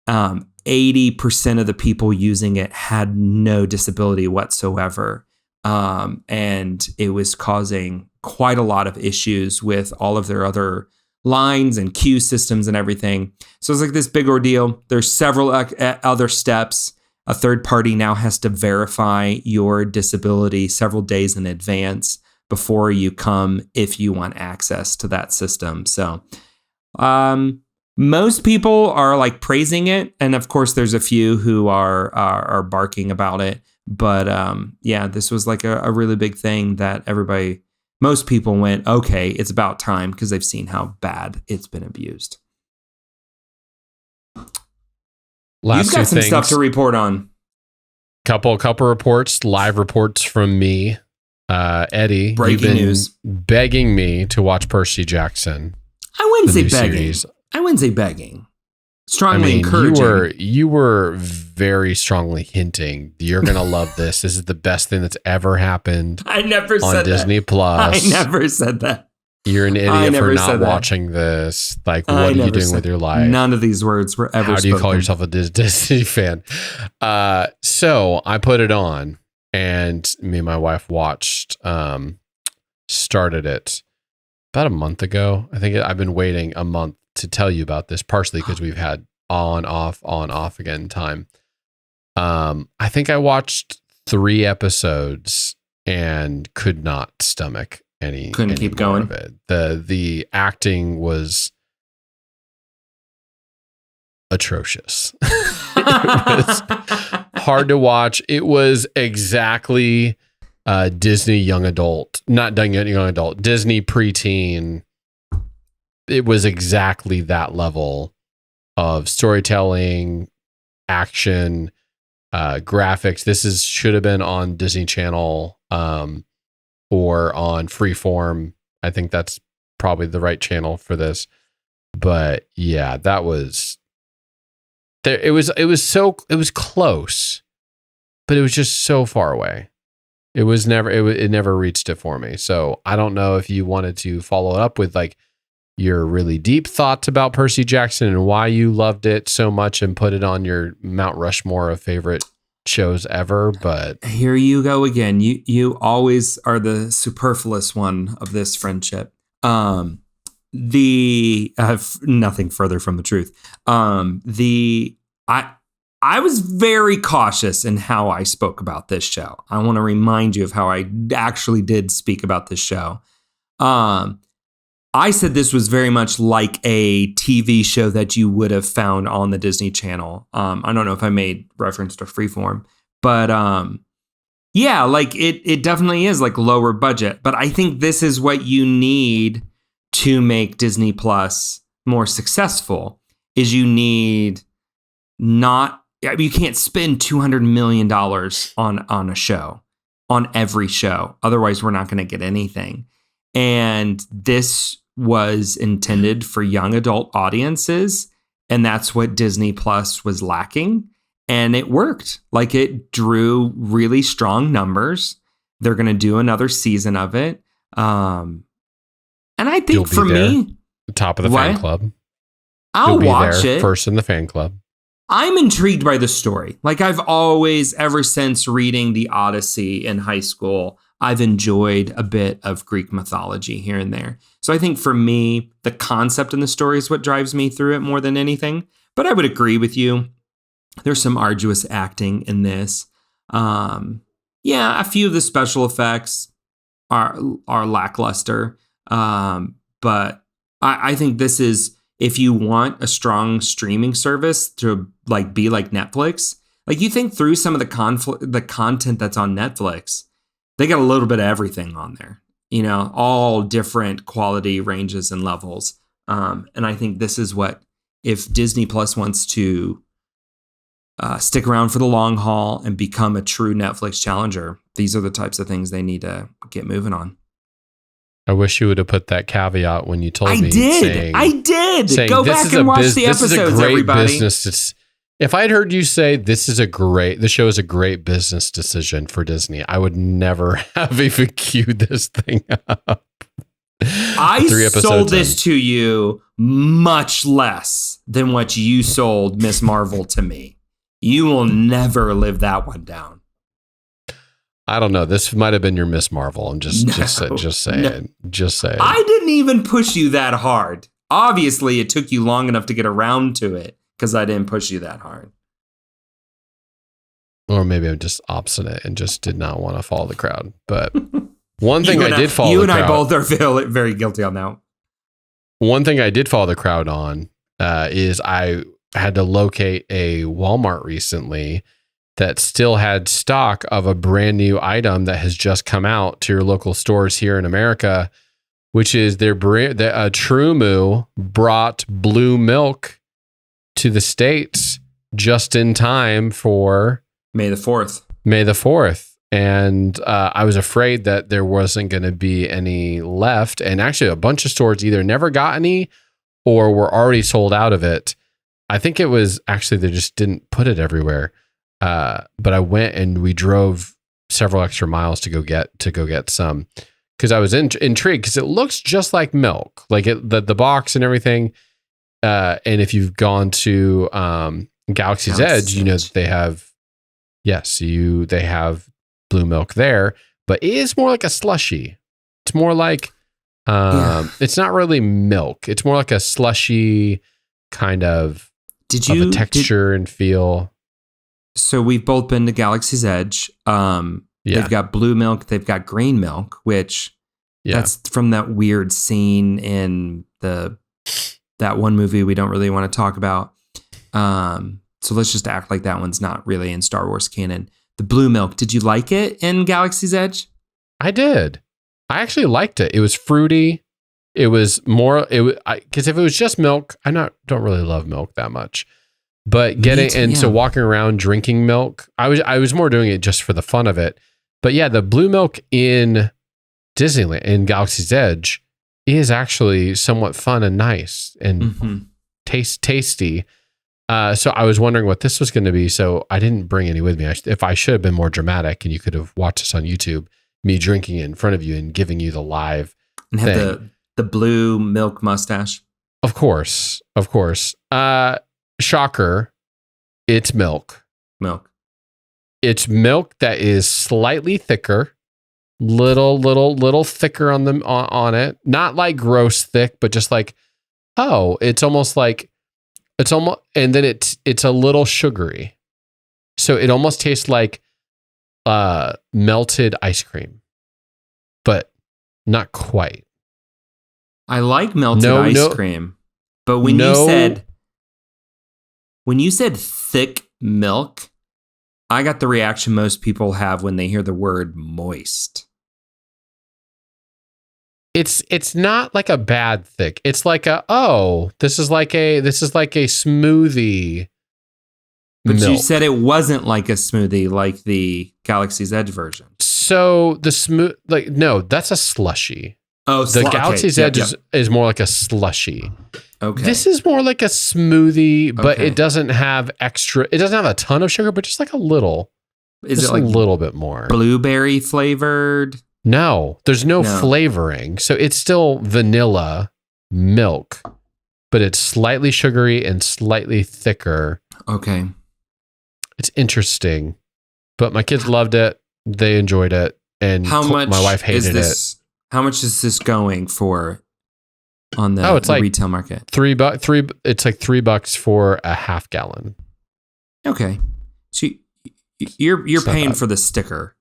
80% of the people using it had no disability whatsoever. And it was causing quite a lot of issues with all of their other lines and queue systems and everything. So it's like this big ordeal. There's several other steps. A third party now has to verify your disability several days in advance before you come if you want access to that system. So most people are like praising it. And of course, there's a few who are barking about it. But yeah, this was like a really big thing that most people went, okay, it's about time, because they've seen how bad it's been abused. You've got some stuff to report on. Couple reports, live reports from me. Eddie, breaking you've been news, begging me to watch Percy Jackson. I wouldn't say begging. I wouldn't say begging. Strongly encouraging. You were very strongly hinting you're gonna love this. This is the best thing that's ever happened. I never on said Disney that. Plus. I never said that. You're an I idiot for never not said that. watching this. Like, I what are you never doing said- with your life? None of these words were ever How do you call spoken. yourself a Disney fan? So I put it on, and me and my wife watched, started it about a month ago. I think I've been waiting a month to tell you about this, partially because we've had on, off again time. I think I watched 3 episodes and could not stomach Couldn't keep more going. of it. The acting was atrocious. It was hard to watch. It was exactly Disney young adult, not young adult, Disney preteen. It was exactly that level of storytelling, action, graphics. This should have been on Disney Channel or on Freeform. I think that's probably the right channel for this. But yeah, that was there. It was close, but it was just so far away. It never reached it for me. So I don't know if you wanted to follow it up with like your really deep thoughts about Percy Jackson and why you loved it so much and put it on your Mount Rushmore of favorite shows ever. But here you go again. You always are the superfluous one of this friendship. Nothing further from the truth. I was very cautious in how I spoke about this show. I want to remind you of how I actually did speak about this show. I said this was very much like a TV show that you would have found on the Disney Channel. I don't know if I made reference to Freeform, but yeah, like it definitely is like lower budget. But I think this is what you need to make Disney Plus more successful. Is you need you can't spend $200 million on a show, on every show. Otherwise, we're not going to get anything. And this was intended for young adult audiences, and that's what Disney Plus was lacking. And it worked. Like, it drew really strong numbers. They're going to do another season of it. And I think for me, the top of the fan club. I'll watch it first in the fan club. I'm intrigued by the story. Like, I've always, ever since reading the Odyssey in high school, I've enjoyed a bit of Greek mythology here and there. So I think for me, the concept and the story is what drives me through it more than anything. But I would agree with you. There's some arduous acting in this. Yeah, a few of the special effects are lackluster. But I think this is, if you want a strong streaming service to like be like Netflix, like you think through some of the content that's on Netflix, they got a little bit of everything on there, all different quality ranges and levels. And I think this is what, if Disney Plus wants to stick around for the long haul and become a true Netflix challenger, these are the types of things they need to get moving on. I wish you would have put that caveat when you told me. I did. Saying, Go back and watch the episodes, everybody. If I'd heard you say the show is a great business decision for Disney, I would never have even queued this thing up. I sold this to you much less than what you sold Miss Marvel to me. You will never live that one down. I don't know. This might have been your Miss Marvel. I'm just saying. I didn't even push you that hard. Obviously, it took you long enough to get around to it because I didn't push you that hard. Or maybe I'm just obstinate and just did not want to follow the crowd. But one thing I did follow the crowd. You and I both are very guilty on that. One thing I did follow the crowd on is I had to locate a Walmart recently that still had stock of a brand new item that has just come out to your local stores here in America, which is their brand. True Moo brought blue milk to the States just in time for May the 4th. And I was afraid that there wasn't going to be any left. And actually a bunch of stores either never got any or were already sold out of it. I think it was actually, they just didn't put it everywhere. But I went and we drove several extra miles to go get some, because I was intrigued because it looks just like milk, like the box and everything. And if you've gone to Galaxy's Edge, you know that they have, they have blue milk there, but it is more like a slushy. It's more like, it's not really milk. It's more like a slushy kind of a texture and feel. So we've both been to Galaxy's Edge. They've got blue milk. They've got green milk, which that's from that weird scene in that one movie we don't really want to talk about. So let's just act like that one's not really in Star Wars canon. The blue milk. Did you like it in Galaxy's Edge? I did. I actually liked it. It was fruity. It was more. Because if it was just milk, don't really love milk that much. But so walking around drinking milk, I was more doing it just for the fun of it. But yeah, the blue milk in Disneyland, in Galaxy's Edge, is actually somewhat fun and nice and tasty. So I was wondering what this was going to be. So I didn't bring any with me. If I should have been more dramatic, and you could have watched this on YouTube, me drinking it in front of you and giving you the live and thing. Have the blue milk mustache. Of course. Shocker. It's milk. It's milk that is slightly thicker, little thicker on it. Not like gross thick, but just like, and then it's a little sugary. So it almost tastes like melted ice cream, but not quite. I like melted ice cream, but when you said thick milk, I got the reaction most people have when they hear the word moist. It's not like a bad thick. It's like this is like a smoothie. But milk. You said it wasn't like a smoothie, like the Galaxy's Edge version. So the no, that's a slushy. Oh, the Galaxy's Edge is more like a slushy. Okay. This is more like a smoothie, but it doesn't have it doesn't have a ton of sugar, but just like a little. Is it like a little bit more? Blueberry flavored? No, there's no flavoring. So it's still vanilla milk, but it's slightly sugary and slightly thicker. Okay. It's interesting, but my kids loved it. They enjoyed it. And my wife hated it. How much is this going for on the retail market? It's like $3 for a half gallon. Okay. So you're paying for the sticker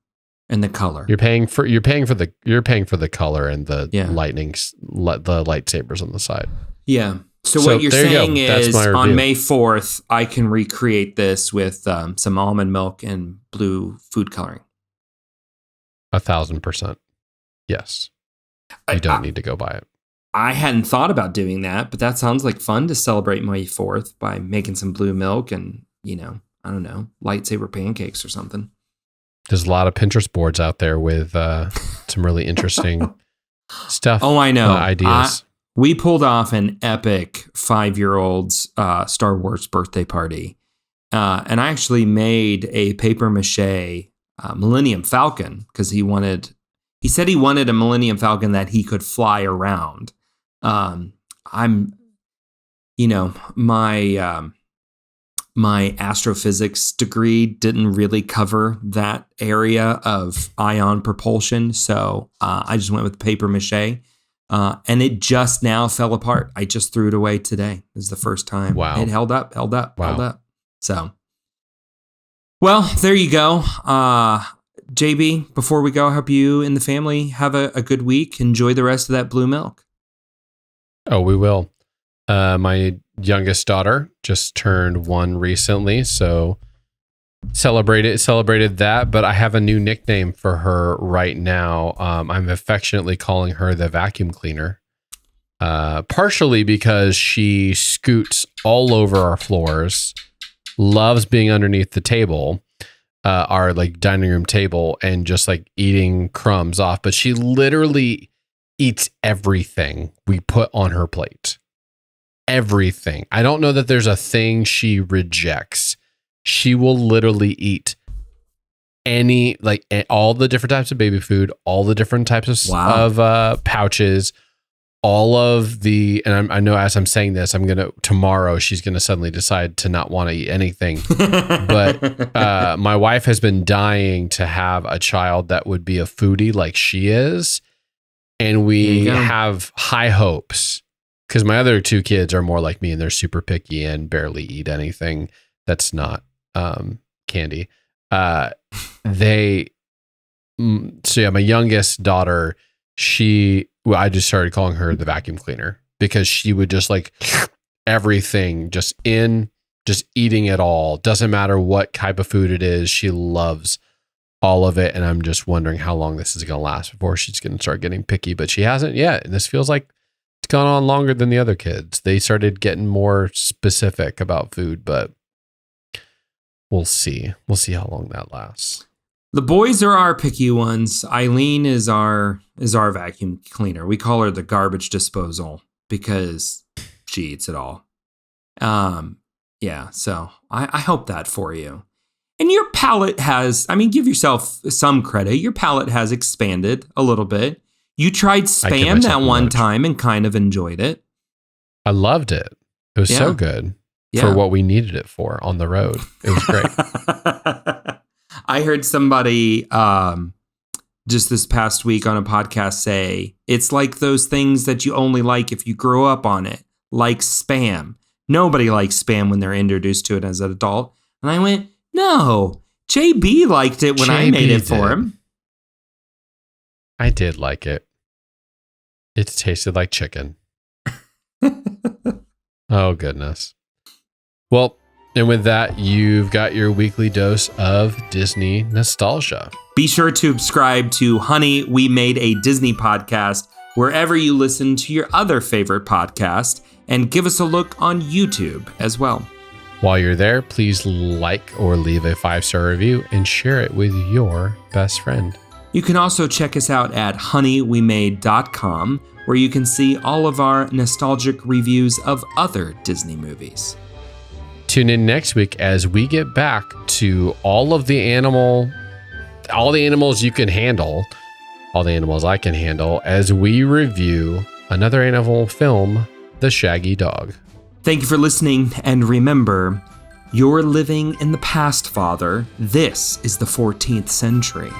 and the color. You're paying for the color and the the lightsabers on the side. Yeah. So what you're saying is on May 4th, I can recreate this with some almond milk and blue food coloring. 1,000%. Yes. You don't need to go buy it. I hadn't thought about doing that, but that sounds like fun to celebrate May 4th by making some blue milk and, I don't know, lightsaber pancakes or something. There's a lot of Pinterest boards out there with some really interesting stuff. Oh, I know. Ideas. We pulled off an epic 5-year-old's Star Wars birthday party. And I actually made a paper mache Millennium Falcon because he said he wanted a Millennium Falcon that he could fly around. My astrophysics degree didn't really cover that area of ion propulsion. So I just went with paper mache. And it just now fell apart. I just threw it away today. This is the first time. Wow. It held up. So, well, there you go. JB, before we go, I hope you and the family have a good week. Enjoy the rest of that blue milk. Oh, we will. My youngest daughter just turned 1 recently, so celebrated that, but I have a new nickname for her right now. I'm affectionately calling her the vacuum cleaner, partially because she scoots all over our floors, loves being underneath the table, our like dining room table, and just like eating crumbs off, but she literally eats everything we put on her plate. Everything. I don't know that there's a thing she rejects. She will literally eat all the different types of baby food, all the different types of pouches, all of and I know as I'm saying this, tomorrow she's gonna suddenly decide to not want to eat anything. But my wife has been dying to have a child that would be a foodie like she is, and we have high hopes because my other two kids are more like me and they're super picky and barely eat anything that's not candy. My youngest daughter, I just started calling her the vacuum cleaner because she would just like everything, just eating it all. Doesn't matter what type of food it is. She loves all of it. And I'm just wondering how long this is going to last before she's going to start getting picky, but she hasn't yet. And this feels like it's gone on longer than the other kids. They started getting more specific about food, but we'll see. We'll see how long that lasts. The boys are our picky ones. Eileen is our vacuum cleaner. We call her the garbage disposal because she eats it all. So I hope that for you. And your palate has, give yourself some credit. Your palate has expanded a little bit. You tried Spam that one time and kind of enjoyed it. I loved it. It was so good for what we needed it for on the road. It was great. I heard somebody just this past week on a podcast say, it's like those things that you only like if you grew up on it, like Spam. Nobody likes Spam when they're introduced to it as an adult. And I went, no, JB liked it when I made it for him. I did like it. It tasted like chicken. Oh, goodness. Well, and with that, you've got your weekly dose of Disney nostalgia. Be sure to subscribe to Honey, We Made a Disney Podcast wherever you listen to your other favorite podcast, and give us a look on YouTube as well. While you're there, please like or leave a 5-star review and share it with your best friend. You can also check us out at honeywemade.com, where you can see all of our nostalgic reviews of other Disney movies. Tune in next week as we get back to all the animals you can handle, all the animals I can handle, as we review another animal film, The Shaggy Dog. Thank you for listening, and remember, you're living in the past, Father. This is the 14th century.